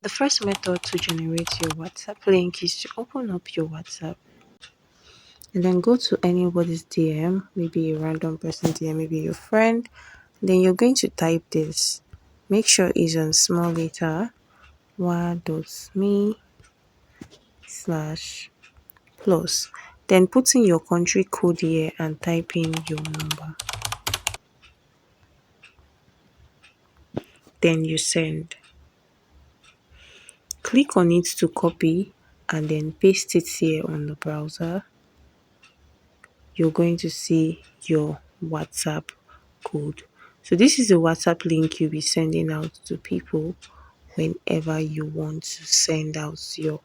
The first method to generate your WhatsApp link is to open up your WhatsApp and then go to anybody's DM, maybe a random person DM, maybe your friend. Then you're going to type this. Make sure it's on small letter wa.me slash plus. Then put in your country code here and type in your number. Then you send. Click on it to copy and then paste it here on the browser. You're going to see your WhatsApp code. So this is the WhatsApp link you'll be sending out to people whenever you want to send out your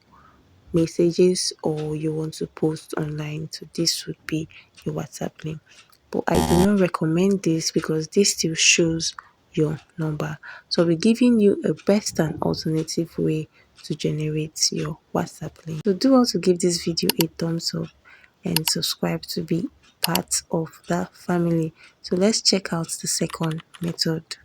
messages or you want to post online. So this would be your WhatsApp link. But I do not recommend this because this still shows your number. So we're giving you a best and alternative way to generate your WhatsApp link. So do also give this video a thumbs up and subscribe to be part of that family. So let's check out the second method.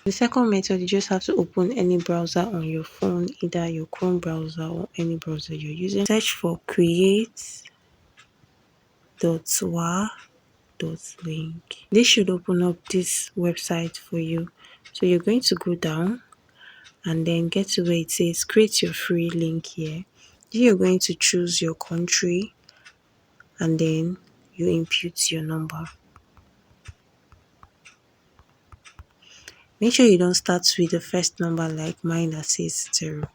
The second method, you just have to open any browser on your phone, either your Chrome browser or any browser you're using. Search for create.wa.link. This should open up this website for you. So you're going to go down and then get to where it says create your free link here. You're going to choose your country and then you input your number. Make sure you don't start with the first number like mine that says 0.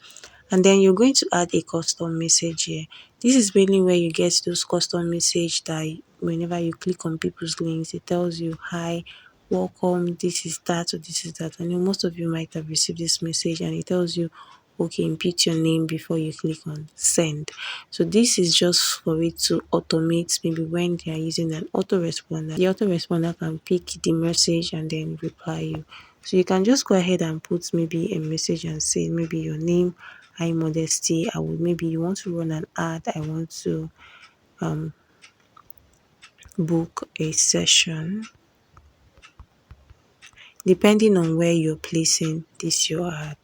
And then you're going to add a custom message here. This is mainly where you get those custom message that whenever you click on people's links, it tells you, hi, welcome, this is that or this is that. I know most of you might have received this message and it tells you, okay, input your name before you click on send. So this is just for it to automate maybe when they are using an autoresponder. The autoresponder can pick the message and then reply you. So you can just go ahead and put maybe a message and say maybe your name, hi Modesty, I would maybe you want to run an ad, I want to book a session. Depending on where you're placing this your ad,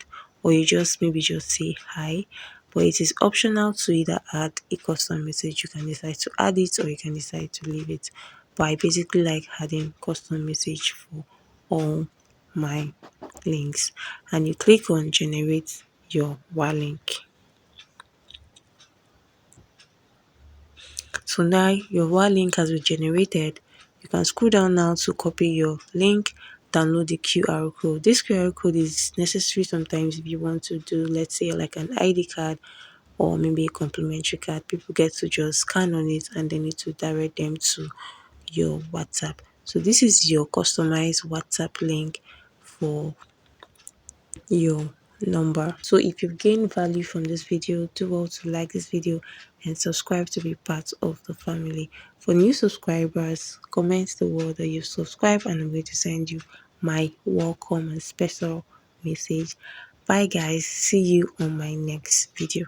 or you just maybe just say hi, but it is optional to either add a custom message. You can decide to add it or you can decide to leave it, but I basically like adding custom message for all my links. And you click on generate your WA link. So now your WA link has been generated. You can scroll down now to copy your link, download the QR code. This QR code is necessary sometimes if you want to do, let's say, like an ID card or maybe a complimentary card. People get to just scan on it and then it will direct them to your WhatsApp. So this is your customized WhatsApp link for your number. So if you've gained value from this video, do also like this video and subscribe to be part of the family. For new subscribers, comment the word that you subscribe and I'm going to send you my welcome and special message. Bye guys, see you on my next video.